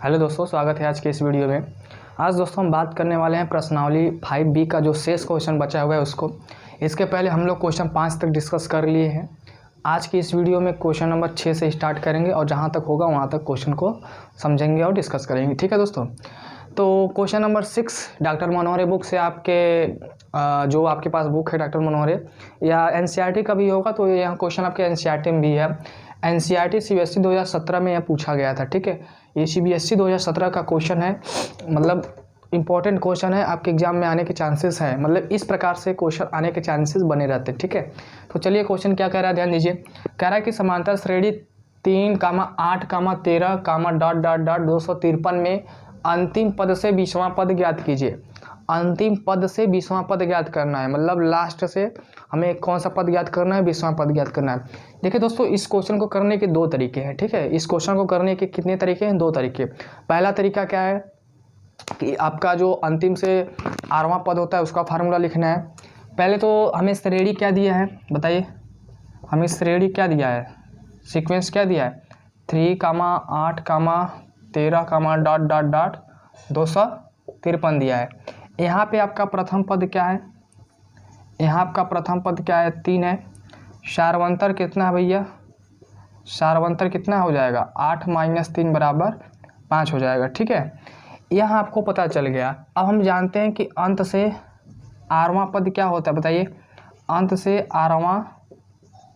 Hello दोस्तों, स्वागत है आज के इस वीडियो में। आज दोस्तों हम बात करने वाले हैं प्रश्नावली 5B का जो शेष क्वेश्चन बचा हुआ है उसको। इसके पहले हम लोग क्वेश्चन 5 तक डिस्कस कर लिए हैं। आज की इस वीडियो में क्वेश्चन नंबर 6 से स्टार्ट करेंगे और जहां तक होगा वहां तक क्वेश्चन को समझेंगे और डिस्कस करेंगे। ठीक है दोस्तों, तो क्वेश्चन नंबर 6 डॉक्टर मनोहरे बुक से आपके जो आपके पास बुक है डॉक्टर मनोहरे या NCERT का भी होगा, तो यहाँ क्वेश्चन आपके NCERT में भी है। NCERT CBSE 2017 में यह पूछा गया था। ठीक है, ये CBSE 2017 का क्वेश्चन है, मतलब इंपॉर्टेंट क्वेश्चन है, आपके एग्जाम में आने के चांसेस हैं। मतलब इस प्रकार से क्वेश्चन आने के चांसेस बने रहते हैं। ठीक है, तो चलिए क्वेश्चन क्या कह रहा है, ध्यान दीजिए। कह रहा है कि समांतर श्रेणी 3, 8, 13, ... 253 में अंतिम पद से 20वां पद ज्ञात कीजिए। अंतिम पद से 20वां पद ज्ञात करना है, मतलब लास्ट से हमें कौन सा पद ज्ञात करना है, 20वां पद ज्ञात करना है। देखिए दोस्तों, इस क्वेश्चन को करने के दो तरीके हैं। ठीक है, इस क्वेश्चन को करने के कितने तरीके हैं? 2 तरीके। पहला तरीका क्या है कि आपका जो अंतिम से 8वां पद होता है उसका फार्मूला लिखना है। पहले तो हमें श्रेणी क्या दिया है, बताइए हमें श्रेणी क्या दिया है, सीक्वेंस क्या दिया है, 3, 8, 13, ... 253 दिया है। यहाँ पे आपका प्रथम पद क्या है, यहाँ आपका प्रथम पद क्या है, 3 है। सारवंतर कितना है भैया, सारवंतर कितना हो जाएगा, 8 - 3 = 5 हो जाएगा। ठीक है, यहाँ आपको पता चल गया। अब हम जानते हैं कि अंत से 8वां पद क्या होता है, बताइए। अंत से 8वां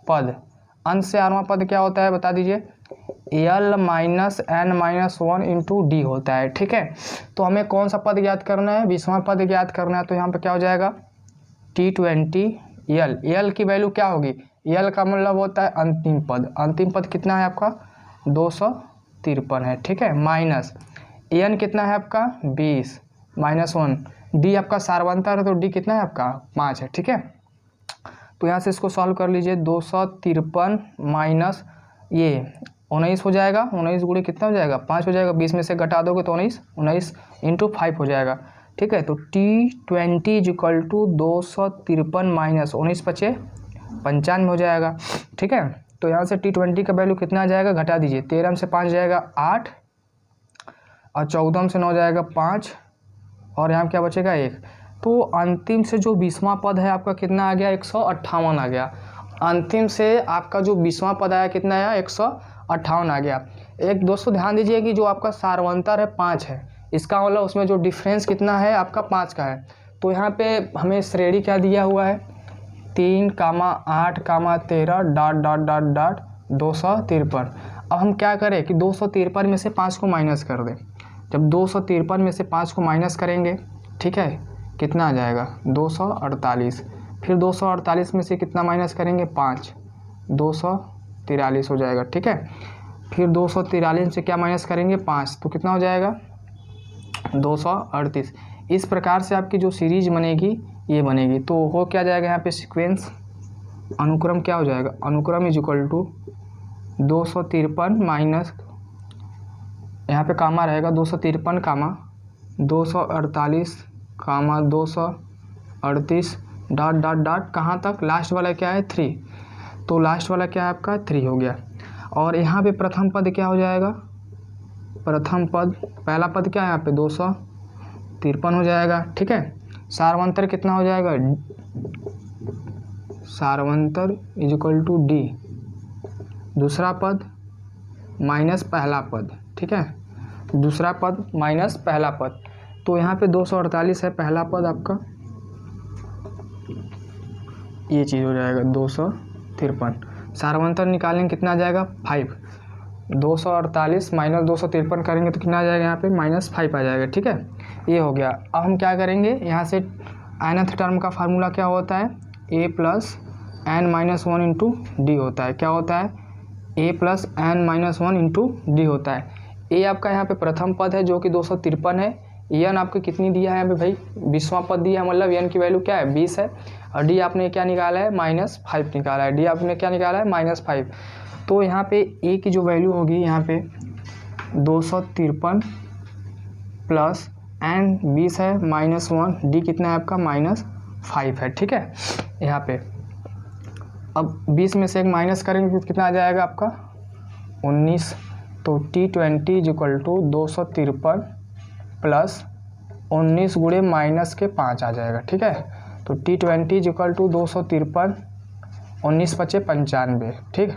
पद, अंत से 8वां पद क्या होता है, बता दीजिए। L - n - 1 × D होता है। ठीक है, तो हमें कौन सा पद ज्ञात करना है, 20वां पद ज्ञात करना है। तो यहाँ पे क्या हो जाएगा, T20L। L की वैल्यू क्या होगी, L का मतलब होता है अंतिम पद। अंतिम पद कितना है आपका, 253 है। ठीक है, माइनस n कितना है आपका, 20 - 1। D आपका सारवंतर है तो D कितना है आपका, 5 है। ठीक है, तो यहाँ से इसको सॉल्व कर लीजिए। 253 माइनस ये 19 हो जाएगा। 19 गुणे कितना हो जाएगा, 5 हो जाएगा। 20 में से घटा दोगे तो 19 × 5 हो जाएगा। ठीक है, तो T20 = 253 माइनस 19 × 5 = 95 हो जाएगा। ठीक है, तो यहाँ से T20 का वैल्यू कितना आ जाएगा, घटा दीजिए। 13 में से 5 जाएगा 8 और 14 में से 9 जाएगा 5 और यहाँ क्या बचेगा 1। तो अंतिम से जो 20वां पद है आपका कितना आ गया, 158 आ गया। अंतिम से आपका जो 20वां पद आया कितना आया, 158 आ गया। एक दोस्तों ध्यान दीजिए कि जो आपका सारवंतर है 5 है, इसका मतलब उसमें जो डिफरेंस कितना है आपका 5 का है। तो यहाँ पे हमें श्रेणी क्या दिया हुआ है, 3, 8, 13 ... 253। अब हम क्या करें कि 253 में से 5 को माइनस कर दें। जब 253 में से 5 को माइनस करेंगे, ठीक है, कितना आ जाएगा, 248। फिर 248 में से कितना माइनस करेंगे, 5, 243 हो जाएगा। ठीक है, फिर 243 से क्या माइनस करेंगे, 5, तो कितना हो जाएगा, 238। इस प्रकार से आपकी जो सीरीज बनेगी ये बनेगी। तो हो क्या जाएगा यहाँ पे, सीक्वेंस अनुक्रम क्या हो जाएगा, अनुक्रम = 253 माइनस, यहाँ पे कामा रहेगा, 253, 248, 238 ... कहाँ तक, लास्ट वाला क्या है, 3। तो लास्ट वाला क्या है आपका, 3 हो गया। और यहाँ पे प्रथम पद क्या हो जाएगा, प्रथम पद, पहला पद क्या है यहाँ पे, 253 हो जाएगा। ठीक है, सारवंतर कितना हो जाएगा, सारवंतर = D, दूसरा पद माइनस पहला पद। ठीक है, दूसरा पद माइनस पहला पद। तो यहाँ पे 248 है पहला पद आपका, ये चीज़ हो जाएगा 253। सारवंतर निकालेंगे कितना आ जाएगा, 5। 248 माइनस 253 करेंगे तो कितना आ जाएगा, यहाँ पे -5 आ जाएगा। ठीक है, ये हो गया। अब हम क्या करेंगे, यहाँ से nth टर्म का फार्मूला क्या होता है, A + n - 1 × D होता है। क्या होता है, A + n - 1 × D होता है। A आपका यहाँ पे प्रथम पद है जो कि 253 है। n आपको कितनी दिया है यहाँ पे भाई, 20वां पद दिया है, मतलब n की वैल्यू क्या है, 20 है। और D आपने क्या निकाला है, -5 निकाला है। D आपने क्या निकाला है, -5। तो यहाँ पे A की जो वैल्यू होगी यहाँ पे 253 प्लस n 20 है, -1, D कितना है आपका, -5 है। ठीक है, यहाँ पे अब 20 में से एक माइनस करेंगे तो कितना आ जाएगा आपका, 19 तो T20 is equal to 253 plus 19 गुणे माइनस के 5 आ जाएगा। ठीक है, तो T20 इज इक्वल टू 253, 19 बचे 95। ठीक,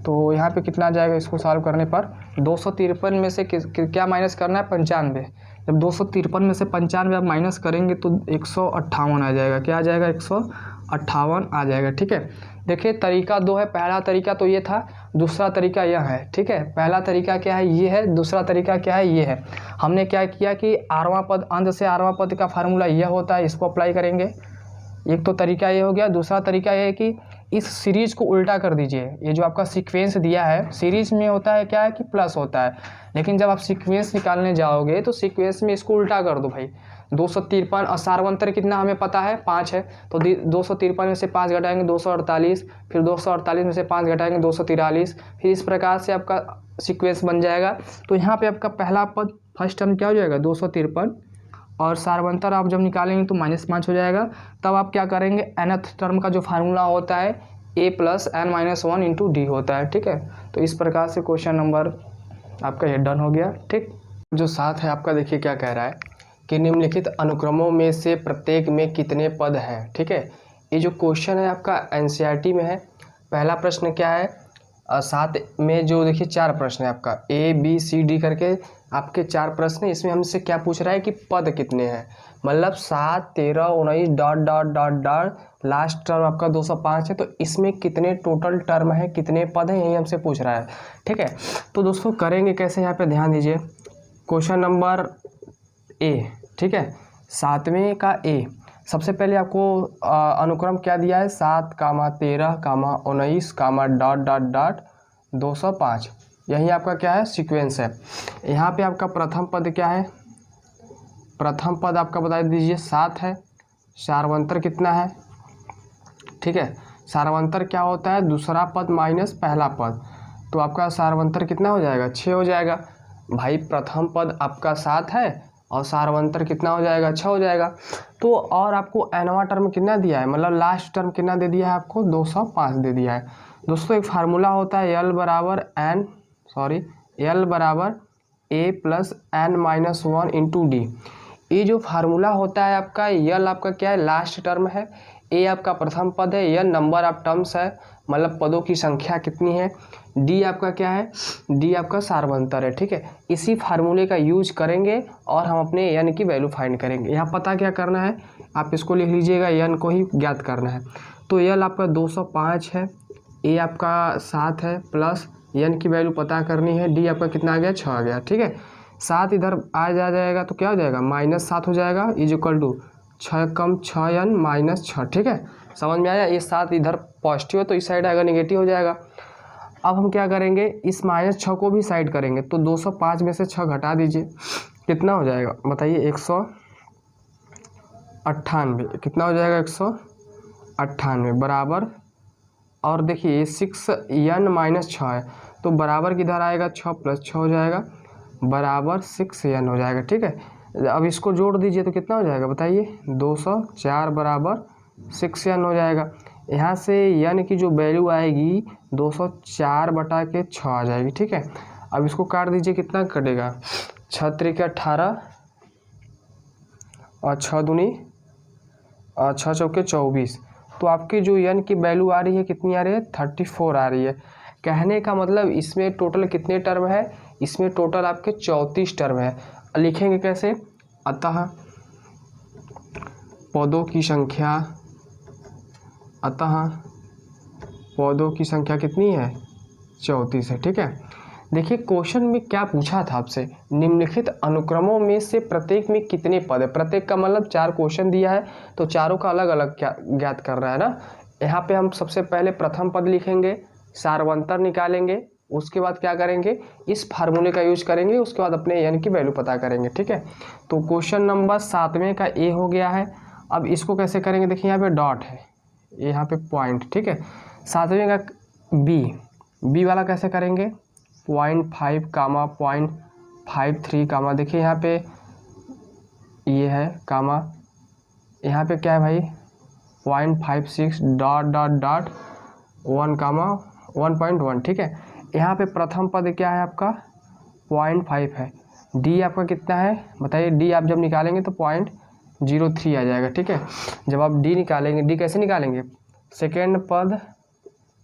तो यहाँ पे कितना आ जाएगा इसको सॉल्व करने पर? 253 में से क्या माइनस करना है? 95। जब 253 में से 95 आप माइनस करेंगे तो 158 आ जाएगा। क्या आ जाएगा? 158 आ जाएगा। ठीक है, देखिए तरीका दो है। पहला तरीका तो ये था, दूसरा तरीका यह है। ठीक है, पहला तरीका क्या है? ये है। दूसरा तरीका क्या है? ये है। हमने क्या किया कि आरवां पद, अंत से आरवां पद का फार्मूला यह होता है, इसको अप्लाई करेंगे। एक तो तरीका ये हो गया। दूसरा तरीका ये है कि इस सीरीज़ को उल्टा कर दीजिए। ये जो आपका सीक्वेंस दिया है, सीरीज़ में होता है क्या है कि प्लस होता है, लेकिन जब आप सीक्वेंस निकालने जाओगे तो सीक्वेंस में इसको उल्टा कर दो भाई। 253 और सार्वंतर कितना हमें पता है? 5 है। तो 253 में से 5 घटाएंगे 248, फिर 248 में से 5 घटाएंगे 243, फिर इस प्रकार से आपका सीक्वेंस बन जाएगा। तो यहाँ पे आपका पहला पद, फर्स्ट टर्म क्या हो जाएगा? 253, और सार्वंतर आप जब निकालेंगे तो -5 हो जाएगा। तब आप क्या करेंगे? nth टर्म का जो फार्मूला होता है a + n-1 इंटू डी होता है। ठीक है, तो इस प्रकार से क्वेश्चन नंबर आपका ये डन हो गया। ठीक, जो 7 है आपका, देखिए क्या कह रहा है कि निम्नलिखित अनुक्रमों में से प्रत्येक में कितने पद हैं। ठीक है, ये जो क्वेश्चन है आपका एनसीईआरटी में है। पहला प्रश्न क्या है? 7 में जो देखिए 4 प्रश्न है आपका, A B C D करके आपके 4 प्रश्न है। इसमें हमसे क्या पूछ रहा है कि पद कितने हैं, मतलब 7, 13, 19 dot dot dot dot, last term आपका 205 है। तो इसमें कितने टोटल टर्म है, कितने पद हैं, यही हमसे पूछ रहा है। ठीक है, तो दोस्तों करेंगे कैसे, यहाँ पे ध्यान दीजिए। क्वेश्चन नंबर A, ठीक है, 7वें का A। सबसे पहले आपको अनुक्रम क्या दिया है? 7, 13, 19, डॉट डॉट डॉट 205। यही आपका क्या है? सीक्वेंस है। यहाँ पे आपका प्रथम पद क्या है? प्रथम पद आपका बता दीजिए 7 है। सार्वंतर कितना है? ठीक है, सार्वंतर क्या होता है? दूसरा पद माइनस पहला पद। तो आपका सार्वंतर कितना हो जाएगा? 6 हो जाएगा भाई। प्रथम पद आपका 7 है और सार्वंतर कितना हो जाएगा? 6 हो जाएगा। तो और आपको nवां टर्म कितना दिया है, मतलब लास्ट टर्म कितना दे दिया है आपको? 205 दे दिया है। दोस्तों एक फार्मूला होता है L बराबर A + n-1 इंटू डी। ये जो फार्मूला होता है आपका, L आपका क्या है? लास्ट टर्म है। A आपका प्रथम पद है। N नंबर ऑफ टर्म्स है, मतलब पदों की संख्या कितनी है। D आपका क्या है? D आपका सार्वंतर है। ठीक है, इसी फार्मूले का यूज करेंगे और हम अपने N की वैल्यू फाइंड करेंगे। यहाँ पता क्या करना है, आप इसको लिख लीजिएगा, N को ही ज्ञात करना है। तो L आपका 205 है, A आपका 7 है, प्लस N की वैल्यू पता करनी है। D आपका कितना आ गया? 6 आ गया। ठीक है, 7 इधर आ जाएगा तो क्या हो जाएगा? -7 हो जाएगा, is equal to 6 come 6n -6। ठीक है, समझ में आया? ये 7 इधर पॉजिटिव है तो इस साइड आएगा नेगेटिव हो जाएगा। अब हम क्या करेंगे? इस -6 को भी साइड करेंगे। तो 205 में से 6 घटा दीजिए, कितना हो जाएगा बताइए? 198। कितना हो जाएगा? 198 बराबर, और देखिए ये 6n -6 है तो बराबर किधर आएगा? 6 + 6 हो जाएगा, बराबर 6n हो जाएगा। ठीक है, अब इसको जोड़ दीजिए तो कितना हो जाएगा बताइए? 204 बराबर 6n हो जाएगा। यहाँ से n की जो वैल्यू आएगी 204/6 आ जाएगी। ठीक है, अब इसको काट दीजिए, कितना कटेगा? 6 × 18 और 6 दूनी 6 चौके 24। तो आपकी जो n की वैल्यू आ रही है कितनी आ रही है? 34 आ रही है। कहने का मतलब इसमें टोटल कितने टर्म है? इसमें टोटल आपके 34 टर्म है। लिखेंगे कैसे? अतः पदों की संख्या कितनी है? 34 है। ठीक है, देखिए क्वेश्चन में क्या पूछा था आपसे, निम्नलिखित अनुक्रमों में से प्रत्येक में कितने पद है। प्रत्येक का मतलब 4 क्वेश्चन दिया है तो चारों का अलग अलग क्या ज्ञात कर रहा है ना। यहाँ पे हम सबसे पहले प्रथम पद लिखेंगे, सार्वंतर निकालेंगे, उसके बाद क्या करेंगे? इस फार्मूले का यूज करेंगे, उसके बाद अपने n की वैल्यू पता करेंगे। ठीक है, तो क्वेश्चन नंबर 7वें का A हो गया है। अब इसको कैसे करेंगे? देखिए यहाँ पे डॉट है, यहाँ पे पॉइंट। ठीक है, 7वें का B वाला कैसे करेंगे? 0.5 कामा 0.53 कामा, देखिए यहाँ पे ये है कामा, यहाँ पे क्या है भाई? 0.56 डॉट डॉट डॉट 1 कामा 1.1। ठीक है, यहाँ पे प्रथम पद क्या है आपका? 0.5 है। डी आपका कितना है बताइए, डी आप जब निकालेंगे तो 0.03 आ जाएगा, ठीक है। जब आप डी निकालेंगे, डी कैसे निकालेंगे, सेकेंड पद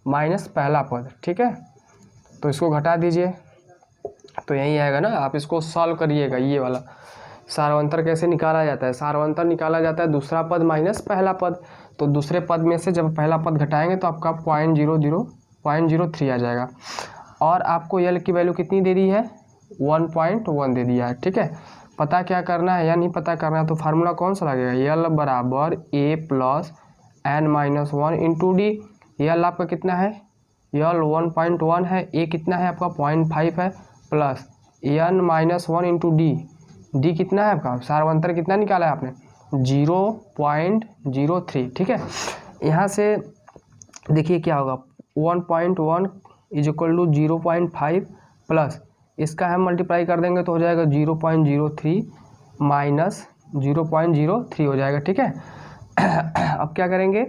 माइनस पहला पद, ठीक है। तो इसको घटा दीजिए तो यही आएगा ना, आप इसको सॉल्व करिएगा। ये वाला सार्वंतर कैसे निकाला जाता है, सार्वंतर निकाला जाता है दूसरा पद माइनस पहला पद। तो दूसरे पद में से जब पहला पद घटाएंगे तो आपका 0.03 आ जाएगा। और आपको यल की वैल्यू कितनी दे दी है, 1.1 दे दिया है, ठीक है। पता क्या करना है या नहीं पता करना है, तो फार्मूला कौन सा लगेगा, यल बराबर a plus n-1 into D. L आपका कितना है, यल 1.1 है, a कितना है आपका 0.5 है, plus n-1 into D. D कितना है आपका, सार्वंतर कितना निकाला है आपने, 0.03, ठीक है। यहाँ से देखिए क्या होगा, 1.1 इज इक्वल टू 0.5 प्लस इसका हम मल्टीप्लाई कर देंगे तो हो जाएगा 0.03 माइनस 0.03 हो जाएगा, ठीक है। अब क्या करेंगे,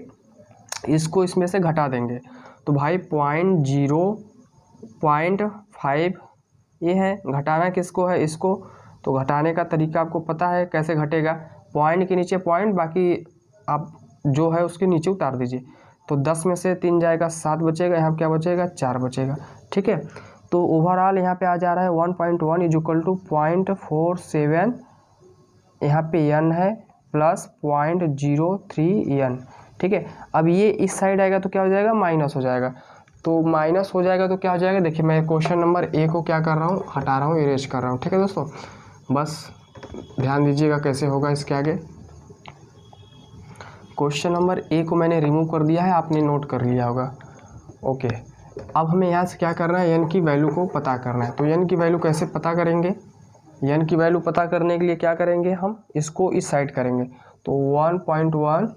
इसको इसमें से घटा देंगे तो भाई 0.5 ये है, घटाना किसको है, इसको। तो घटाने का तरीका आपको पता है कैसे घटेगा, पॉइंट के नीचे पॉइंट, बाकी आप जो है उसके नीचे उतार दीजिए। तो 10 में से 3 जाएगा, 7 बचेगा, यहाँ क्या बचेगा, 4 बचेगा, ठीक है। तो ओवरऑल यहाँ पे आ जा रहा है 1.1 इज इक्वल टू 0.47, यहाँ पे n है प्लस 0.03 n, ठीक है। अब ये इस साइड आएगा तो क्या हो जाएगा, माइनस हो जाएगा। तो माइनस हो जाएगा तो क्या हो जाएगा, देखिए मैं क्वेश्चन नंबर ए को क्या कर रहा हूँ, हटा रहा हूँ, इरेज कर रहा हूँ, ठीक है दोस्तों। बस ध्यान दीजिएगा कैसे होगा इसके आगे। क्वेश्चन नंबर ए को मैंने रिमूव कर दिया है, आपने नोट कर लिया होगा, ओके। अब हमें यहाँ से क्या करना है, एन की वैल्यू को पता करना है। तो एन की वैल्यू कैसे पता करेंगे, एन की वैल्यू पता करने के लिए क्या करेंगे, हम इसको इस साइड करेंगे। तो 1.1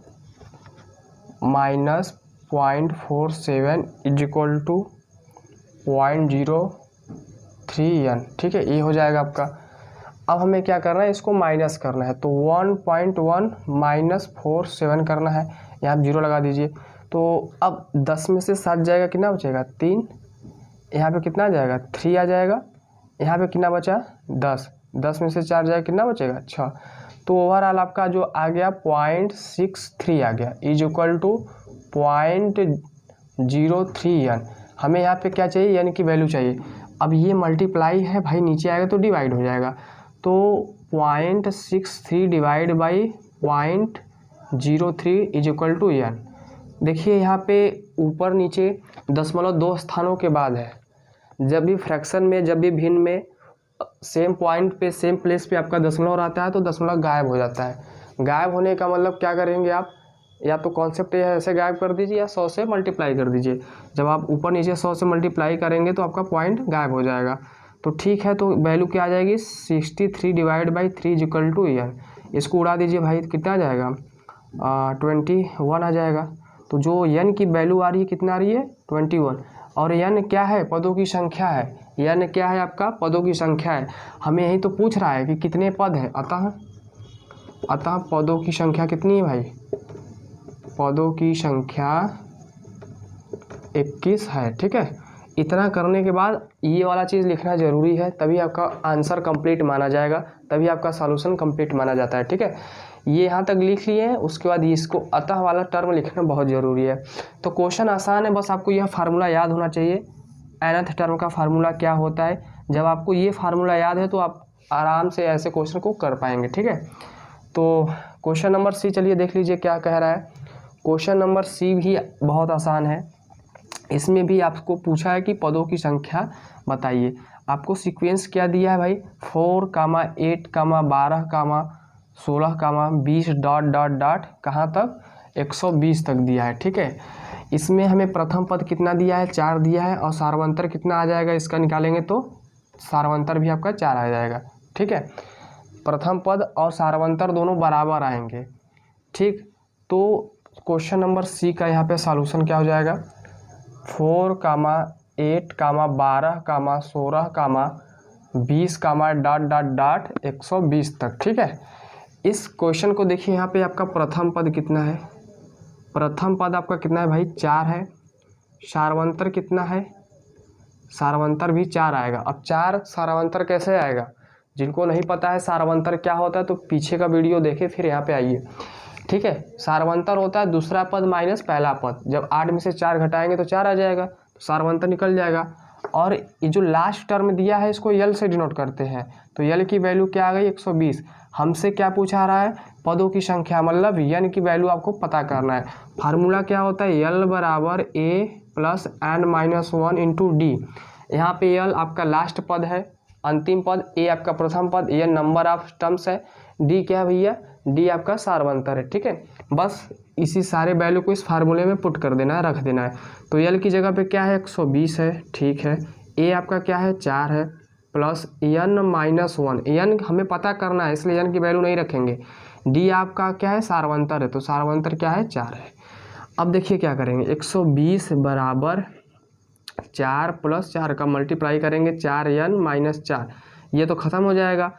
minus 0.47 is equal to 0.03 n, ठीक है, ये हो जाएगा आपका। अब हमें क्या करना है, इसको माइनस करना है। तो 1.1 माइनस 47 करना है, यहाँ 0 लगा दीजिए। तो अब 10 में से 7 जाएगा, कितना बचेगा, 3, यहाँ पे कितना आ जाएगा, 3 आ जाएगा, यहाँ पे कितना बचा, 10, 10 में से 4 जाएगा, कितना बचेगा, 6। तो ओवरऑल आपका जो आ गया 0.63 आ गया, इज इक्वल टू 0.03 n। हमें यहाँ पे क्या चाहिए, यानी कि वैल्यू चाहिए। अब ये मल्टीप्लाई है भाई, नीचे आएगा तो डिवाइड हो जाएगा। तो 0.63 divide by 0.03 is equal to n। देखिए यहाँ पे ऊपर नीचे 0.2 स्थानों के बाद है। जब भी फ्रैक्शन में, जब भी भिन्न में सेम पॉइंट पे, सेम प्लेस पे आपका दशमलव रहता है तो दशमलव गायब हो जाता है। गायब होने का मतलब क्या करेंगे आप, या तो कॉन्सेप्ट ऐसे गायब कर दीजिए या 100 से मल्टीप्लाई कर दीजिए। जब आप ऊपर नीचे 100 से मल्टीप्लाई करेंगे तो आपका पॉइंट गायब हो जाएगा। तो ठीक है, तो वैल्यू क्या आ जाएगी, 63 divide by 3 is equal to n। इसको उड़ा दीजिए भाई, कितना आ जाएगा, 21 आ जाएगा। तो जो n की वैल्यू आ रही है, कितना आ रही है, 21। और n क्या है, पदों की संख्या है। n क्या है आपका, पदों की संख्या है। हमें यही तो पूछ रहा है कि कितने पद है। अतः पदों की संख्या कितनी है भाई, पदों की संख्या 21 है, ठीक है। इतना करने के बाद ये वाला चीज़ लिखना ज़रूरी है, तभी आपका आंसर कंप्लीट माना जाएगा, तभी आपका सॉल्यूशन कंप्लीट माना जाता है, ठीक है। ये यहाँ तक लिख लिए हैं, उसके बाद इसको अतः वाला टर्म लिखना बहुत ज़रूरी है। तो क्वेश्चन आसान है, बस आपको यह फार्मूला याद होना चाहिए। nth टर्म का फार्मूला क्या होता है, जब आपको ये फार्मूला याद है तो आप आराम से ऐसे क्वेश्चन को कर पाएंगे, ठीक है। तो क्वेश्चन नंबर सी चलिए देख लीजिए क्या कह रहा है। क्वेश्चन नंबर सी भी बहुत आसान है। इसमें भी आपको पूछा है कि पदों की संख्या बताइए। आपको सीक्वेंस क्या दिया है भाई, 4, 8, 12, 16, 20 ... कहाँ तक, 120 तक दिया है, ठीक है। इसमें हमें प्रथम पद कितना दिया है, 4 दिया है, और सार्वंतर कितना आ जाएगा, इसका निकालेंगे तो सार्वंतर भी आपका 4 आ जाएगा, ठीक है। प्रथम पद और सार्वंतर दोनों बराबर आएंगे, ठीक। तो क्वेश्चन नंबर सी का यहाँ पे सॉल्यूशन क्या हो जाएगा, 4, 8, 12, 16, 20, ... 120 तक, ठीक है। इस क्वेश्चन को देखिए, यहाँ पे आपका प्रथम पद कितना है, प्रथम पद आपका कितना है भाई, 4 है। सार्वंतर कितना है, सारवंतर भी 4 आएगा। अब 4 सारवंतर कैसे आएगा, जिनको नहीं पता है सारवंतर क्या होता है तो पीछे का वीडियो देखे फिर यहाँ पे आइए, ठीक है। सारवंतर होता है दूसरा पद माइनस पहला पद, जब 8 में से 4 घटाएंगे तो 4 आ जाएगा, तो सारवंतर निकल जाएगा। और ये जो लास्ट टर्म दिया है इसको यल से डिनोट करते हैं, तो यल की वैल्यू क्या आ गई 120। हमसे क्या पूछा रहा है, पदों की संख्या, मतलब यन की वैल्यू आपको पता करना है। फार्मूला क्या होता है, यल बराबर A plus N minus 1 into D. यहाँ पे यल आपका लास्ट पद है, अंतिम पद, ए आपका प्रथम पद, ये नंबर ऑफ टर्म्स है, डी क्या है भैया, डी आपका सारवंतर है, ठीक है। बस इसी सारे वैल्यू को इस फार्मूले में पुट कर देना है, रख देना है। तो यल की जगह पे क्या है 120 है, ठीक है। ए आपका क्या है 4 है, प्लस एन माइनस 1, एन हमें पता करना है इसलिए एन की वैल्यू नहीं रखेंगे। डी आपका क्या है सारवंतर है, तो सारवंतर क्या है 4 है। अब देखिए क्या करेंगे, 120 बराबर 4 प्लस 4 का मल्टीप्लाई करेंगे 4n माइनस 4, ये तो ख़त्म हो जाएगा।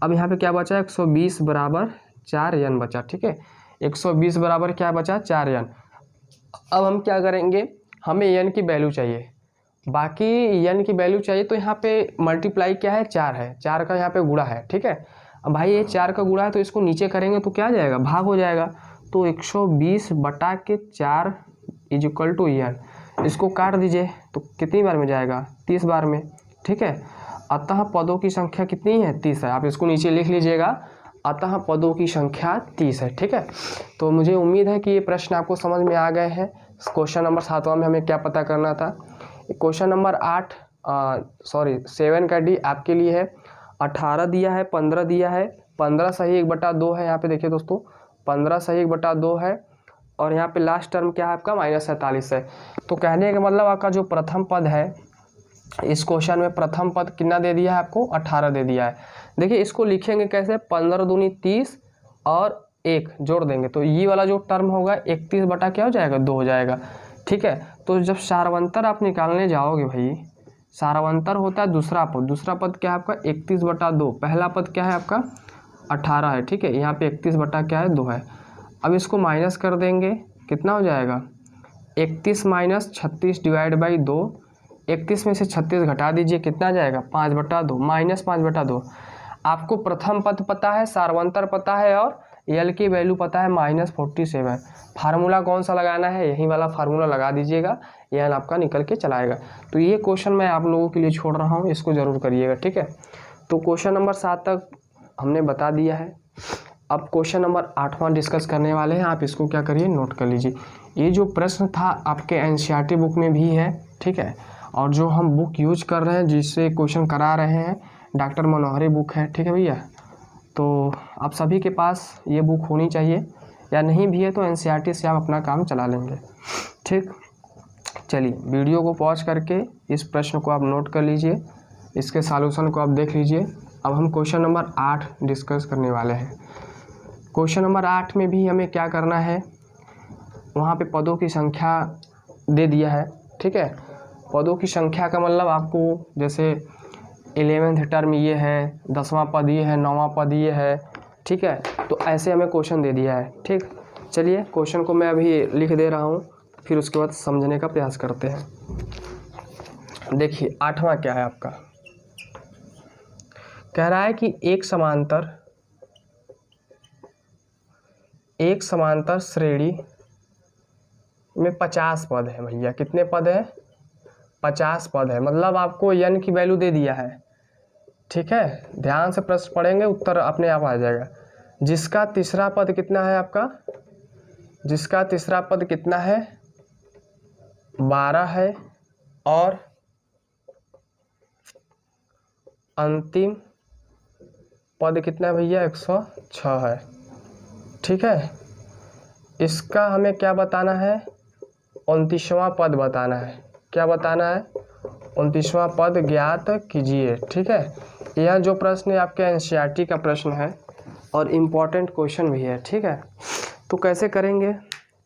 अब यहाँ पे क्या बचा, 120 बराबर 4n बचा, ठीक है। 120 बराबर क्या बचा 4n। अब हम क्या करेंगे, हमें n की वैल्यू चाहिए, बाकी n की वैल्यू चाहिए, तो यहाँ पे मल्टीप्लाई क्या है 4 है, 4 का यहाँ पे गुणा है, ठीक है। अब भाई ये 4 का गुणा है तो इसको नीचे करेंगे तो क्या आ जाएगा, भाग हो जाएगा। तो 120 बटा के 4 इज इक्वल टू n, इसको काट दीजिए तो कितनी बार में जाएगा, 30 बार में, ठीक है। अतः पदों की संख्या कितनी है 30 है, आप इसको नीचे लिख लीजिएगा, अतः पदों की संख्या 30 है, ठीक है। तो मुझे उम्मीद है कि ये प्रश्न आपको समझ में आ गए हैं। क्वेश्चन नंबर 7वां में हमें क्या पता करना था। क्वेश्चन नंबर 7 का डी आपके लिए है। 18 दिया है, 15 दिया है, 15 सही 1/2 है, यहाँ पे देखिए दोस्तों 15 सही 1/2 है, और यहाँ पे लास्ट टर्म क्या है आपका -47 है। तो कहने का मतलब आपका जो प्रथम पद है इस क्वेश्चन में, प्रथम पद कितना दे दिया है आपको 18 दे दिया है। देखिए इसको लिखेंगे कैसे, 15 दूनी 30 और 1 जोड़ देंगे तो ये वाला जो टर्म होगा 31 बटा क्या हो जाएगा 2 हो जाएगा, ठीक है। तो जब सारवंतर आप निकालने जाओगे भाई, सारवंतर होता है दूसरा पद, दूसरा पद क्या है आपका 31/2, पहला पद क्या है आपका 18 है, ठीक है। यहाँ पे 31 बटा क्या है 2 है। अब इसको माइनस कर देंगे, कितना हो जाएगा 31 माइनस 36 डिवाइड बाई 2, 31 में से 36 घटा दीजिए, कितना आ जाएगा 5/2, -5/2। आपको प्रथम पद पता है, सारवंतर पता है, और यल की वैल्यू पता है -47। फार्मूला कौन सा लगाना है, यही वाला फार्मूला लगा दीजिएगा, यल आपका निकल के चलाएगा। तो ये क्वेश्चन मैं आप लोगों के लिए छोड़ रहा हूँ, इसको ज़रूर करिएगा, ठीक है। तो क्वेश्चन नंबर 7 तक हमने बता दिया है। अब क्वेश्चन नंबर 8वां डिस्कस करने वाले हैं, आप इसको क्या करिए नोट कर लीजिए। ये जो प्रश्न था आपके एनसीईआरटी बुक में भी है, ठीक है, और जो हम बुक यूज कर रहे हैं जिससे क्वेश्चन करा रहे हैं डॉक्टर मनोहरी बुक है, ठीक है भैया। तो आप सभी के पास ये बुक होनी चाहिए, या नहीं भी है तो एनसीईआरटी से आप अपना काम चला लेंगे, ठीक। चलिए वीडियो को पॉज करके इस प्रश्न को आप नोट कर लीजिए, इसके सॉल्यूशन को आप देख लीजिए। अब हम क्वेश्चन नंबर 8 डिस्कस करने वाले हैं। क्वेश्चन नंबर 8 में भी हमें क्या करना है, वहाँ पे पदों की संख्या दे दिया है, ठीक है। पदों की संख्या का मतलब आपको जैसे 11th टर्म ये है, 10वां पद ये है, 9वां पद ये है, ठीक है। तो ऐसे हमें क्वेश्चन दे दिया है, ठीक। चलिए क्वेश्चन को मैं अभी लिख दे रहा हूँ, फिर उसके बाद समझने का प्रयास करते हैं। देखिए 8वां क्या है आपका, कह रहा है कि एक समांतर श्रेणी में 50 पद है भैया। कितने पद है 50 पद है, मतलब आपको n की वैल्यू दे दिया है, ठीक है। ध्यान से प्रश्न पढ़ेंगे उत्तर अपने आप आ जाएगा। जिसका तीसरा पद कितना है आपका, जिसका तीसरा पद कितना है 12 है, और अंतिम पद कितना है भैया 106 है, ठीक है। इसका हमें क्या बताना है 29वां पद बताना है। क्या बताना है 29वां पद ज्ञात कीजिए, ठीक है। यह जो प्रश्न है आपके एनसीईआरटी का प्रश्न है और इम्पॉर्टेंट क्वेश्चन भी है, ठीक है। तो कैसे करेंगे,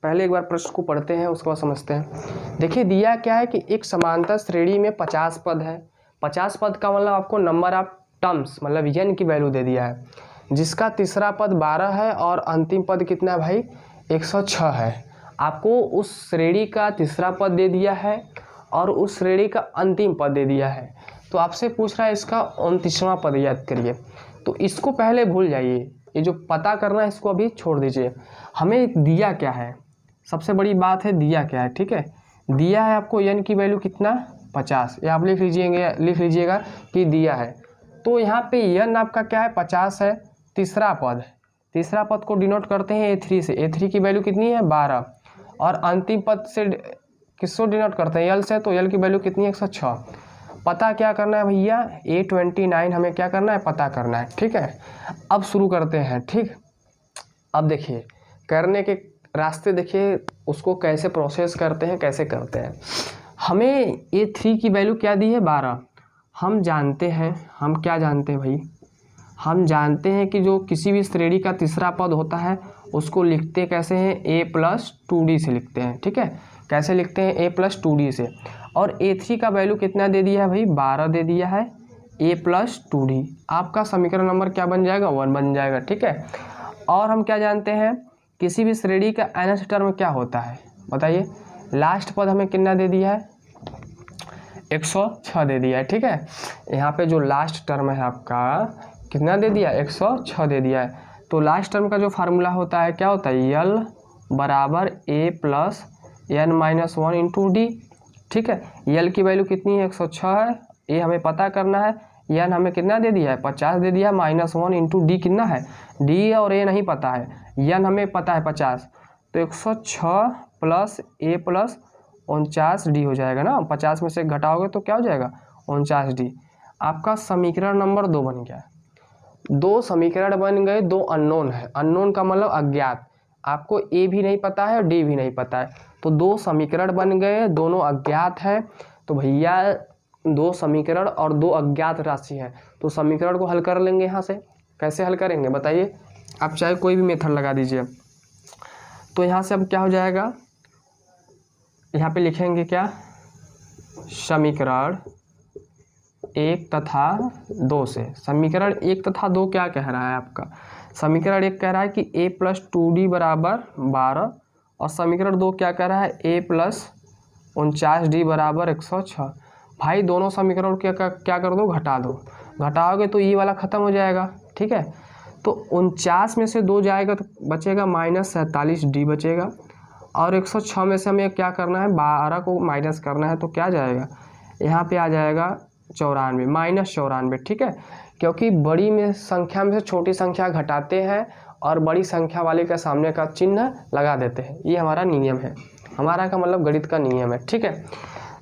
पहले एक बार प्रश्न को पढ़ते हैं उसको समझते हैं। देखिए दिया क्या है कि एक समांतर श्रेणी में 50 पद है। 50 पद का मतलब आपको नंबर ऑफ टर्म्स मतलब n की वैल्यू दे दिया है, जिसका तीसरा पद 12 है और अंतिम पद कितना है भाई 106 है। आपको उस श्रेणी का तीसरा पद दे दिया है और उस श्रेणी का अंतिम पद दे दिया है। तो आपसे पूछ रहा है इसका 29वां पद याद करिए। तो इसको पहले भूल जाइए, ये जो पता करना है इसको अभी छोड़ दीजिए। हमें दिया क्या है, सबसे बड़ी बात है दिया क्या है। ठीक है, दिया है आपको n की वैल्यू कितना 50, ये आप लिख लीजिएगा कि दिया है। तो यहाँ पे n आपका क्या है 50 है, तीसरा पद को डिनोट करते हैं a3 से। a3 की वैल्यू कितनी है 12, और अंतिम पद से किसको डिनोट करते हैं l से, तो l की वैल्यू कितनी है 106। पता क्या करना है भैया, A29 हमें क्या करना है पता करना है। ठीक है, अब शुरू करते हैं। ठीक, अब देखिए करने के रास्ते देखिए, उसको कैसे प्रोसेस करते हैं, कैसे करते हैं। हमें A3 की वैल्यू क्या दी है 12। हम जानते हैं, हम क्या जानते हैं भाई, हम जानते हैं कि जो किसी भी श्रेणी का तीसरा पद होता है उसको लिखते कैसे हैं, a+2d से लिखते हैं। ठीक है, कैसे लिखते हैं, a+2d से। और A3 का वैल्यू कितना दे दिया है भाई 12 दे दिया है, a+2d। आपका समीकरण नंबर क्या बन जाएगा 1 बन जाएगा। ठीक है, और हम क्या जानते हैं, किसी भी श्रेणी का nth टर्म क्या होता है बताइए। लास्ट पद हमें कितना दे दिया है 106 दे दिया है। ठीक है, यहाँ पे जो लास्ट टर्म है आपका कितना दे दिया 106 दे दिया है। तो लास्ट टर्म का जो फार्मूला होता है क्या होता है, l बराबर a+n-1 इंटू डी। ठीक है, l की वैल्यू कितनी है 106 है, ये हमें पता करना है। n हमें कितना दे दिया है 50 दे दिया, -1 इंटू डी कितना है, d और a नहीं पता है, n हमें पता है 50। तो 106 प्लस a+49d हो जाएगा ना, 50 में से घटाओगे तो क्या हो जाएगा 49d। आपका समीकरण नंबर 2 बन गया। 2 समीकरण बन गए, 2 अननोन है। अननोन का मतलब अज्ञात, आपको a भी नहीं पता है और d भी नहीं पता है। तो 2 समीकरण बन गए, दोनों अज्ञात है। तो भैया 2 समीकरण और 2 अज्ञात राशि है, तो समीकरण को हल कर लेंगे। यहाँ से कैसे हल करेंगे बताइए, आप चाहे कोई भी मेथड लगा दीजिए। तो यहाँ से अब क्या हो जाएगा, यहाँ पे लिखेंगे क्या, समीकरण 1 तथा 2 से। समीकरण 1 तथा 2 क्या कह रहा है आपका, समीकरण 1 कह रहा है कि a+2d बराबर 12, और समीकरण 2 क्या कह रहा है a+49d बराबर 106। भाई दोनों समीकरण क्या कर दो, घटा दो। घटाओगे तो ये वाला ख़त्म हो जाएगा। ठीक है, तो 49 में से 2 जाएगा तो बचेगा -47d बचेगा, और 106 में से हमें क्या करना है 12 को माइनस करना है। तो क्या जाएगा, यहाँ पे आ जाएगा 94 -94। ठीक है, क्योंकि बड़ी में संख्या में से छोटी संख्या घटाते हैं और बड़ी संख्या वाले का सामने का चिन्ह लगा देते हैं, ये हमारा नियम है, हमारा का मतलब गणित का नियम है। ठीक है,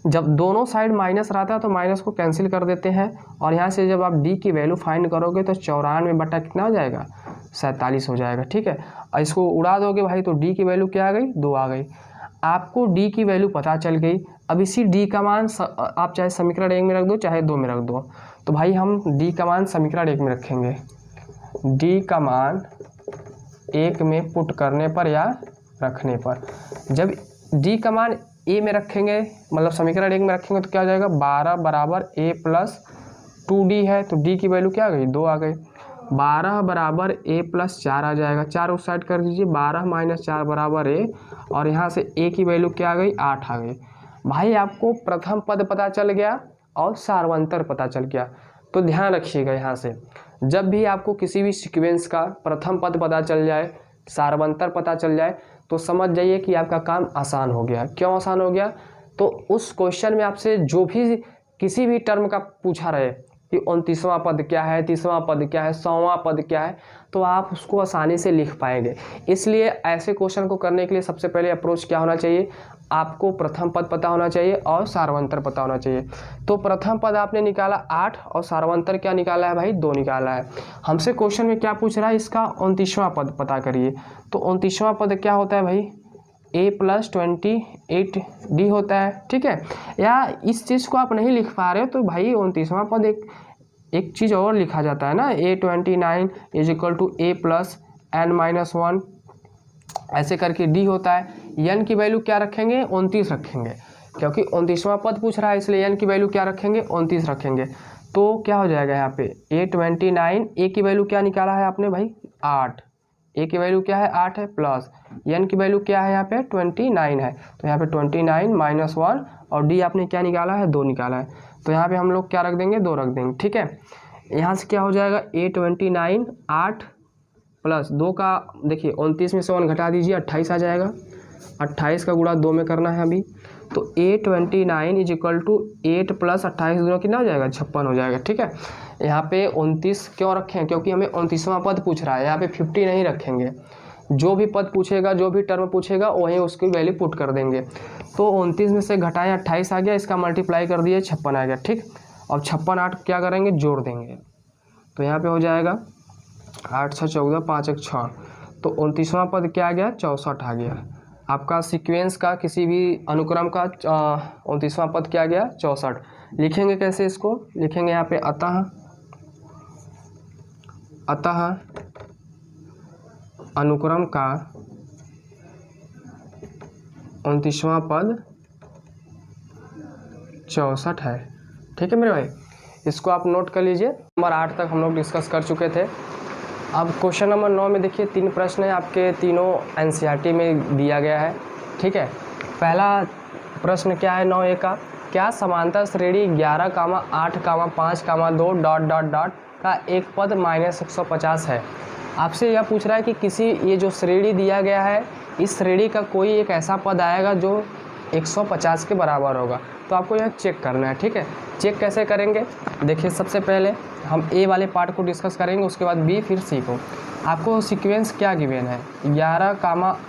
जब दोनों साइड माइनस रहता है तो माइनस को कैंसिल कर देते हैं, और यहाँ से जब आप d की वैल्यू फाइंड करोगे तो 94 बटा कितना हो जाएगा 47 हो जाएगा। ठीक है, और इसको उड़ा दोगे भाई तो d की वैल्यू क्या आ गई 2 आ गई। आपको d की वैल्यू पता चल गई। अब इसी d का मान आप चाहे समीकरण 1 में रख दो चाहे 2 में रख दो। तो भाई हम d का मान समीकरण 1 में रखेंगे, d का मान 1 में पुट करने पर या रखने पर, जब d का मान a में रखेंगे मतलब समीकरण 1 में रखेंगे तो क्या हो जाएगा 12 बराबर a+2d है, तो d की वैल्यू क्या आ गई 2 आ गई। 12 बराबर a+4 आ जाएगा, 4 उस साइड कर दीजिए, 12 - 4 बराबर a, और यहाँ से a की वैल्यू क्या आ गई 8 आ गई। भाई आपको प्रथम पद पता चल गया और सार्वंतर पता चल गया। तो ध्यान रखिएगा, यहाँ से जब भी आपको किसी भी सीक्वेंस का प्रथम पद पता चल जाए, सार्वंतर पता चल जाए, तो समझ जाइए कि आपका काम आसान हो गया। क्यों आसान हो गया, तो उस क्वेश्चन में आपसे जो भी किसी भी टर्म का पूछा रहे कि 29वां पद क्या है, 30वां पद क्या है, 100वां पद क्या है, तो आप उसको आसानी से लिख पाएंगे। इसलिए ऐसे क्वेश्चन को करने के लिए सबसे पहले अप्रोच क्या होना चाहिए, आपको प्रथम पद पता होना चाहिए और सार्वंतर पता होना चाहिए। तो प्रथम पद आपने निकाला 8 और सार्वंतर क्या निकाला है भाई 2 निकाला है। हमसे क्वेश्चन में क्या पूछ रहा है, इसका 29वां पद पता करिए। तो 29वां पद क्या होता है भाई a+28d होता है। ठीक है, या इस चीज़ को आप नहीं लिख पा रहे हो तो भाई 29वां पद एक चीज़ और लिखा जाता है ना, a29 = a+n-1 ऐसे करके d होता है। n की वैल्यू क्या रखेंगे 29 रखेंगे, क्योंकि 29वां पद पूछ रहा है इसलिए n की वैल्यू क्या रखेंगे 29 रखेंगे। तो क्या हो जाएगा यहाँ पे a29, a की वैल्यू क्या निकाला है आपने भाई 8, a की वैल्यू क्या है 8 है, प्लस n की वैल्यू क्या है यहाँ पे 29 है, तो यहाँ पे 29 - 1 और डी आपने क्या निकाला है, 2 निकाला है। तो यहाँ पे हम लोग क्या रख देंगे, 2 रख देंगे, ठीक है। यहाँ से क्या हो जाएगा, 829 8 प्लस 2 का देखिए 29 में से 1 घटा दीजिए, 28 आ जाएगा। 28 का गुणा 2 में करना है अभी। तो 829 इज इक्वल टू 8 प्लस 28 दोनों कितना हो जाएगा, 56 हो जाएगा, ठीक है। यहाँ पे 29 क्यों रखे हैं, क्योंकि हमें 29वां पद पूछ रहा है। यहाँ पे 50 नहीं रखेंगे, जो भी पद पूछेगा, जो भी टर्म पूछेगा वहीं उसकी वैल्यू पुट कर देंगे। तो 29 में से घटाएं 28 आ गया, इसका मल्टीप्लाई कर दिए 56 आ गया, ठीक। अब 56 8 क्या करेंगे, जोड़ देंगे। तो यहाँ पे हो जाएगा 8 6 14 5 1 6। तो 29वां पद क्या आ गया, 64 आ गया। आपका सीक्वेंस का किसी भी अनुक्रम का 29वां पद क्या आ गया, 64। लिखेंगे कैसे इसको, लिखेंगे यहाँ पे अतः अनुक्रम का 29वां पद 64 है, ठीक है मेरे भाई। इसको आप नोट कर लीजिए। नंबर 8 तक हम लोग डिस्कस कर चुके थे। अब क्वेश्चन नंबर 9 में देखिए 3 प्रश्न है आपके, तीनों एनसीईआरटी में दिया गया है, ठीक है। पहला प्रश्न क्या है 9A का, क्या समांतर श्रेणी 11, 8, 5, 2 डॉट डॉट डॉट का एक पद -150 है। आपसे यह पूछ रहा है कि किसी ये जो श्रेणी दिया गया है, इस श्रेणी का कोई एक ऐसा पद आएगा जो 150 के बराबर होगा। तो आपको यह चेक करना है, ठीक है। चेक कैसे करेंगे, देखिए सबसे पहले हम ए वाले पार्ट को डिस्कस करेंगे, उसके बाद बी, फिर सी को। आपको सीक्वेंस क्या गिवन है, 11,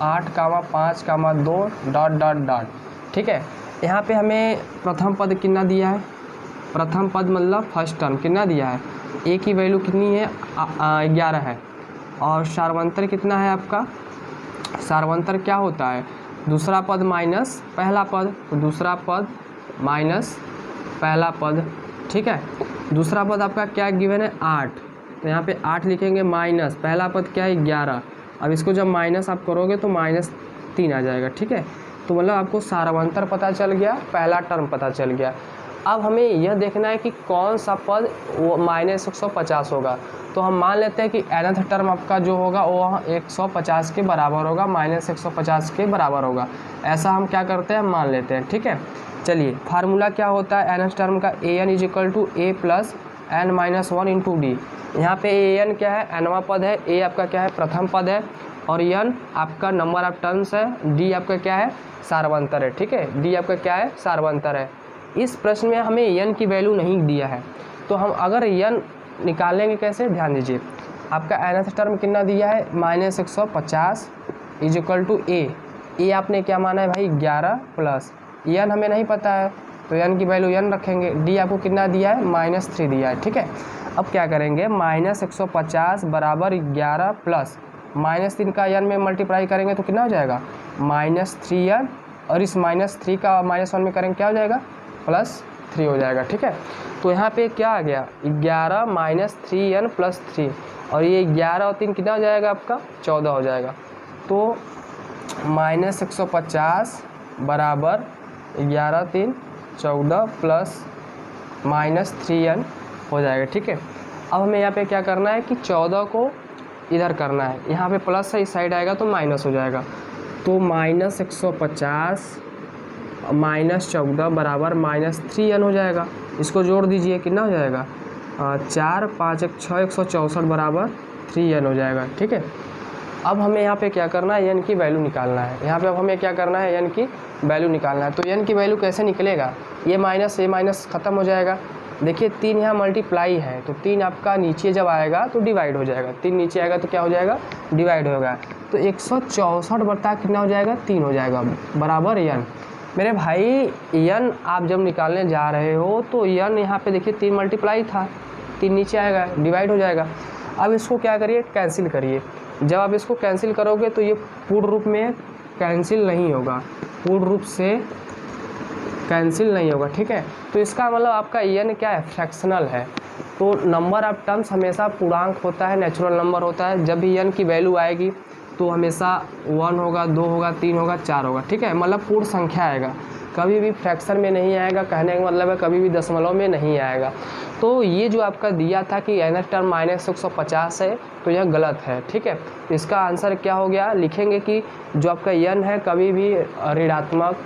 8, 5, 2 डॉट डॉट डॉट, ठीक है। यहाँ पे हमें प्रथम पद कितना दिया है, प्रथम पद मतलब फर्स्ट टर्म कितना दिया है, ए की वैल्यू कितनी है, 11 है। और सार्वंतर कितना है आपका, सार्वंतर क्या होता है, दूसरा पद माइनस पहला पद, तो दूसरा पद माइनस पहला पद, ठीक है। दूसरा पद आपका क्या गिवन है, 8, तो यहाँ पे 8 लिखेंगे, माइनस पहला पद क्या है, 11। अब इसको जब माइनस आप करोगे तो -3 आ जाएगा, ठीक है। तो मतलब आपको सार्वंतर पता चल गया, पहला टर्म पता चल गया। अब हमें यह देखना है कि कौन सा पद वो -150 होगा। तो हम मान लेते हैं कि nth टर्म आपका जो होगा वो 150 के बराबर होगा, -150 के बराबर होगा। ऐसा हम क्या करते हैं, मान लेते हैं, ठीक है। चलिए, फार्मूला क्या होता है nth टर्म का, an is equal to a plus n-1 into D. यहाँ पे an क्या है, nवां पद है, a आपका क्या है, प्रथम पद है, और n आपका नंबर ऑफ टर्म्स है, d आपका क्या है, सार्वंतर है, ठीक है। d आपका क्या है, सार्वंतर है। इस प्रश्न में हमें n की वैल्यू नहीं दिया है, तो हम अगर n निकालेंगे कैसे, ध्यान दीजिए। आपका nth टर्म कितना दिया है, -150 इज इक्वल टू a आपने क्या माना है भाई, 11 प्लस n हमें नहीं पता है, तो n की वैल्यू n रखेंगे। d आपको कितना दिया है, -3 दिया है, ठीक है। अब क्या करेंगे, -150 बराबर 11 प्लस -3 का n में मल्टीप्लाई करेंगे तो कितना हो जाएगा, -3n, और इस -3 का -1 में करेंगे क्या हो जाएगा, +3 हो जाएगा, ठीक है। तो यहाँ पे क्या आ गया, 11 -3n + 3, और ये 11 और 3 कितना हो जाएगा आपका, 14 हो जाएगा। तो -150 बराबर 11 3 14 प्लस -3n हो जाएगा, ठीक है। अब हमें यहाँ पे क्या करना है कि 14 को इधर करना है, यहाँ पे प्लस है, इस साइड आएगा तो माइनस हो जाएगा। तो -150 -14 बराबर -3n हो जाएगा। इसको जोड़ दीजिए, कितना हो जाएगा, 4 5 1 6 164 बराबर 3n हो जाएगा, ठीक है। अब हमें यहाँ पे क्या करना है, n की वैल्यू निकालना है। यहाँ पे अब हमें क्या करना है, n की वैल्यू निकालना है। तो n की वैल्यू कैसे निकलेगा, ये माइनस ख़त्म हो जाएगा। देखिए 3 यहाँ मल्टीप्लाई है, तो 3 आपका नीचे जब आएगा तो डिवाइड हो जाएगा, 3 नीचे आएगा तो क्या हो जाएगा, डिवाइड होगा। तो 164 बटा कितना हो जाएगा, 3 हो जाएगा, बराबर n। मेरे भाई n आप जब निकालने जा रहे हो तो n यहाँ पे देखिए 3 मल्टीप्लाई था, 3 नीचे आएगा, डिवाइड हो जाएगा। अब इसको क्या करिए, कैंसिल करिए। जब आप इसको कैंसिल करोगे तो ये पूर्ण रूप में कैंसिल नहीं होगा, पूर्ण रूप से कैंसिल नहीं होगा, ठीक है। तो इसका मतलब आपका n क्या है, फ्रैक्शनल है। तो नंबर ऑफ टर्म्स हमेशा पूर्णांक होता है, नेचुरल नंबर होता है। जब भी n की वैल्यू आएगी तो हमेशा 1 होगा, 2 होगा, 3 होगा, 4 होगा, ठीक है। मतलब पूर्ण संख्या आएगा, कभी भी फ्रैक्शन में नहीं आएगा। कहने का मतलब है कभी भी दशमलव में नहीं आएगा। तो ये जो आपका दिया था कि nth टर्म -150 है, तो यह गलत है, ठीक है। इसका आंसर क्या हो गया, लिखेंगे कि जो आपका n है कभी भी ऋणात्मक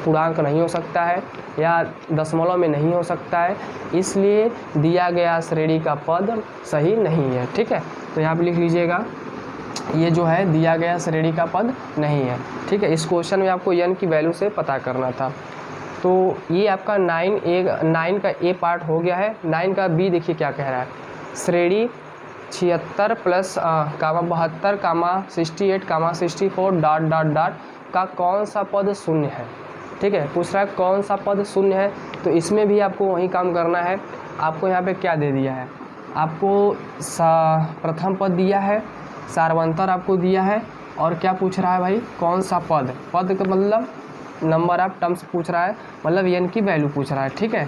पूर्णांक नहीं हो सकता है या दशमलव में नहीं हो सकता है, इसलिए दिया गया श्रेणी का पद सही नहीं है। ठीक है, तो यहाँ पे लिख लीजिएगा ये जो है दिया गया श्रेणी का पद नहीं है। ठीक है, इस क्वेश्चन में आपको n की वैल्यू से पता करना था। तो ये आपका 9 का ए पार्ट हो गया है। 9 का बी देखिए क्या कह रहा है, श्रेणी 76 प्लस 72 68 64 डॉट डॉट डॉट का कौन सा पद शून्य है। ठीक है, पूछ रहा है कौन सा पद शून्य है, तो इसमें भी आपको वही काम करना है। आपको यहाँ पे क्या दे दिया है, आपको प्रथम पद दिया है, सार्वंतर आपको दिया है, और क्या पूछ रहा है भाई, कौन सा पद, पद का मतलब नंबर ऑफ टर्म्स पूछ रहा है, मतलब n की वैल्यू पूछ रहा है। ठीक है,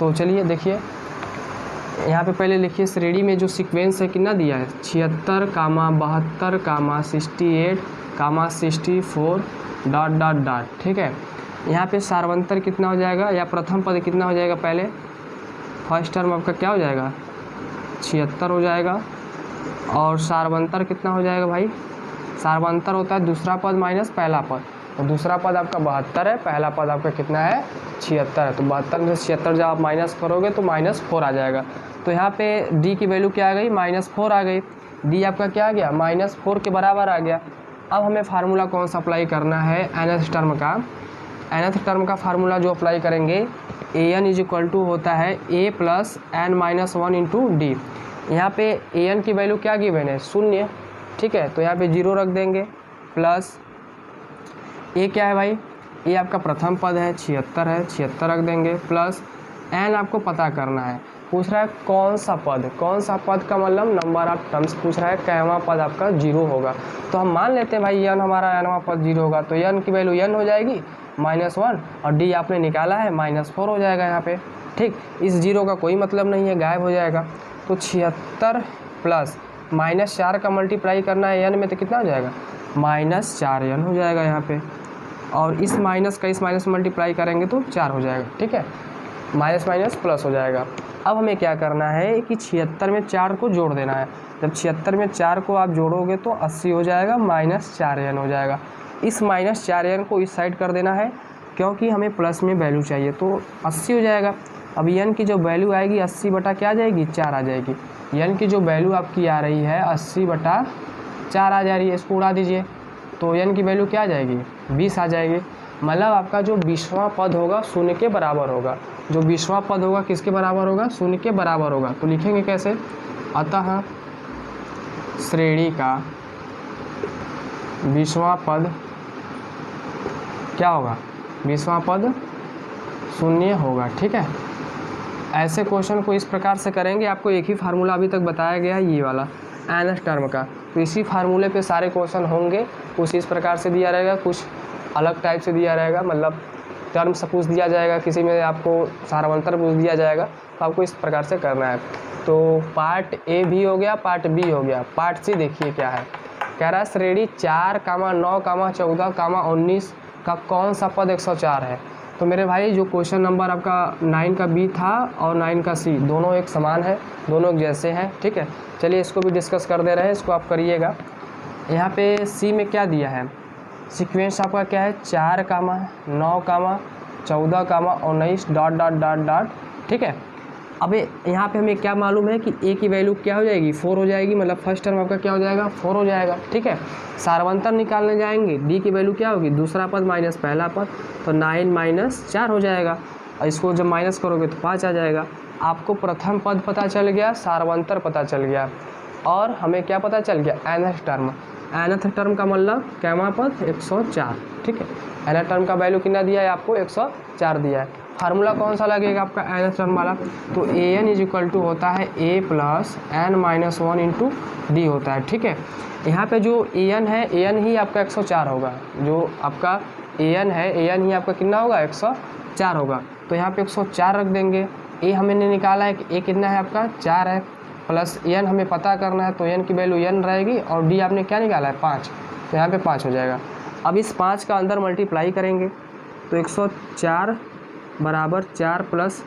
तो चलिए देखिए यहाँ पे पहले लिखिए श्रेणी में जो सीक्वेंस है कितना दिया है, 76 72 68 64 डॉट डॉट डॉट। ठीक है, यहाँ पे सार्वंतर कितना हो जाएगा या प्रथम पद कितना हो जाएगा, पहले फर्स्ट टर्म आपका क्या हो जाएगा 76 हो जाएगा, और सार्वंतर कितना हो जाएगा भाई, सार्वंतर होता है दूसरा पद माइनस पहला पद, तो दूसरा पद आपका 72 है, पहला पद आपका कितना है 76 है, तो 72 में से 76 जब आप माइनस करोगे तो -4 आ जाएगा। तो यहाँ पे d की वैल्यू क्या आ गई, -4 आ गई, d आपका क्या आ गया -4 के बराबर आ गया। अब हमें फार्मूला कौन सा अप्लाई करना है, nth टर्म का, nth टर्म का फार्मूला जो अप्लाई करेंगे an इज इक्वल टू होता है a plus n-1 into D. यहाँ पे an की वैल्यू क्या गिवन है, 0। ठीक है, तो यहाँ पे 0 रख देंगे, प्लस ए क्या है भाई, ये आपका प्रथम पद है 76 है, 76 रख देंगे, प्लस n आपको पता करना है, पूछ रहा है कौन सा पद, कौन सा पद का मतलब नंबर ऑफ टर्म्स पूछ रहा है, कैवा पद आपका 0 होगा। तो हम मान लेते हैं भाई n हमारा nवां पद 0 होगा, तो n की वैल्यू n हो जाएगी -1, और d आपने निकाला है -4 हो जाएगा यहाँ पे। ठीक, इस 0 का कोई मतलब नहीं है, गायब हो जाएगा। तो 76 प्लस -4 का मल्टीप्लाई करना है n में, तो कितना हो जाएगा -4n हो जाएगा यहाँ पे, और इस माइनस का इस माइनस मल्टीप्लाई करेंगे तो 4 हो जाएगा। ठीक है, माइनस माइनस प्लस हो जाएगा। अब हमें क्या करना है कि 76 में 4 को जोड़ देना है। जब 76 में 4 को आप जोड़ोगे तो 80 हो जाएगा, -4n हो जाएगा। इस -4n को इस साइड कर देना है, क्योंकि हमें प्लस में वैल्यू चाहिए, तो 80 हो जाएगा। अब n की जो वैल्यू आएगी 80 बटा क्या आ जाएगी, 4 आ जाएगी। n की जो वैल्यू आपकी आ रही है 80 बटा 4 आ जा रही है, इसको उड़ा दीजिए, तो n की वैल्यू क्या आ जाएगी 20 आ जाएगी। मतलब आपका जो 20वां पद होगा 0 के बराबर होगा, जो 20वां पद होगा किसके बराबर होगा, 0 के बराबर होगा। तो लिखेंगे कैसे, अतः श्रेणी का 20वां पद क्या होगा, 20वां पद 0 होगा। ठीक है, ऐसे क्वेश्चन को इस प्रकार से करेंगे। आपको एक ही फार्मूला अभी तक बताया गया है, ये वाला nth टर्म का, तो इसी फार्मूले पे सारे क्वेश्चन होंगे। कुछ इस प्रकार से दिया रहेगा, कुछ अलग टाइप से दिया रहेगा, मतलब टर्म से पूछ दिया जाएगा, किसी में आपको सार्वंतर पूछ दिया जाएगा, तो आपको इस प्रकार से करना है। तो पार्ट ए भी हो गया, पार्ट बी हो गया। पार्ट सी देखिए क्या है, कह रहा है श्रेणी 4, 9, 14, 19 का कौन सा पद 104 है। तो मेरे भाई जो क्वेश्चन नंबर आपका 9 का बी था और 9 का सी, दोनों एक समान है, दोनों एक जैसे हैं। ठीक है, चलिए इसको भी डिस्कस कर दे रहे हैं, इसको आप करिएगा। यहाँ पे सी में क्या दिया है, सीक्वेंस आपका क्या है 4, 9, 14, 19 डॉट डॉट डॉट डॉट। ठीक है, अब यहाँ पे हमें क्या मालूम है कि ए की वैल्यू क्या हो जाएगी 4 हो जाएगी, मतलब फर्स्ट टर्म आपका क्या हो जाएगा 4 हो जाएगा। ठीक है, सार्वंतर निकालने जाएंगे, डी की वैल्यू क्या होगी, दूसरा पद माइनस पहला पद, तो 9 - 4 हो जाएगा, और इसको जब माइनस करोगे तो 5 आ जाएगा। आपको प्रथम पद पता चल गया, सार्वंतर पता चल गया, और हमें क्या पता चल गया nth टर्म। nth टर्म का मतलब कैमा पद 104। ठीक है, nth टर्म का वैल्यू कितना दिया है आपको 104 दिया है। फार्मूला कौन सा लगेगा आपका nth टर्म वाला, तो an इज इक्वल टू होता है a plus n-1 into D होता है। ठीक है, यहाँ पे जो an है, an ही आपका 104 होगा, जो आपका an है, an ही आपका कितना होगा 104 होगा। तो यहाँ पे 104 रख देंगे। a हमने निकाला है कि a कितना है आपका 4 है, प्लस n हमें पता करना है, तो n की वैल्यू n रहेगी, और d आपने क्या निकाला है 5, तो यहाँ पे 5 हो जाएगा। अब इस 5 का अंदर मल्टीप्लाई करेंगे, तो 104 बराबर 4 प्लस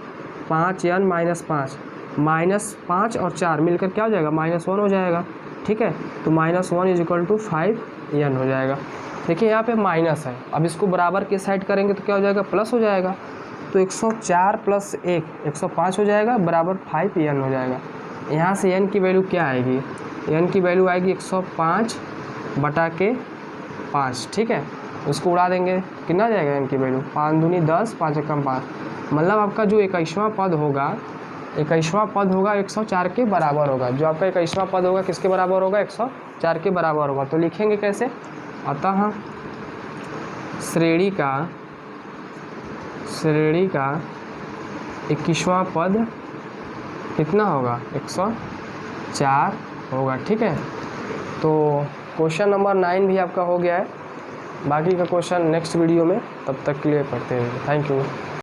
5n - 5, -5 और 4 मिलकर क्या हो जाएगा, -1 हो जाएगा। ठीक है, तो -1 = 5n हो जाएगा। देखिए यहाँ पे माइनस है, अब इसको बराबर के साइड करेंगे तो क्या हो जाएगा, प्लस हो जाएगा। तो 104 + 1 105 हो जाएगा, बराबर 5n हो जाएगा। यहाँ से n की वैल्यू क्या आएगी, n की वैल्यू आएगी 105/5। ठीक है, उसको उड़ा देंगे, कितना जाएगा n की वैल्यू, 5 दूनी 10, 5 एकम 5। मतलब आपका जो 21वां पद होगा, 21वां पद होगा 104 के बराबर होगा। जो आपका 21वां पद होगा किसके बराबर होगा, 104 के बराबर होगा। तो लिखेंगे कैसे, अतः श्रेणी का 21वां पद कितना होगा, 104 होगा। ठीक है, तो क्वेश्चन नंबर 9 भी आपका हो गया है। बाकी का क्वेश्चन नेक्स्ट वीडियो में, तब तक के लिए पढ़ते रहिए। Thank you.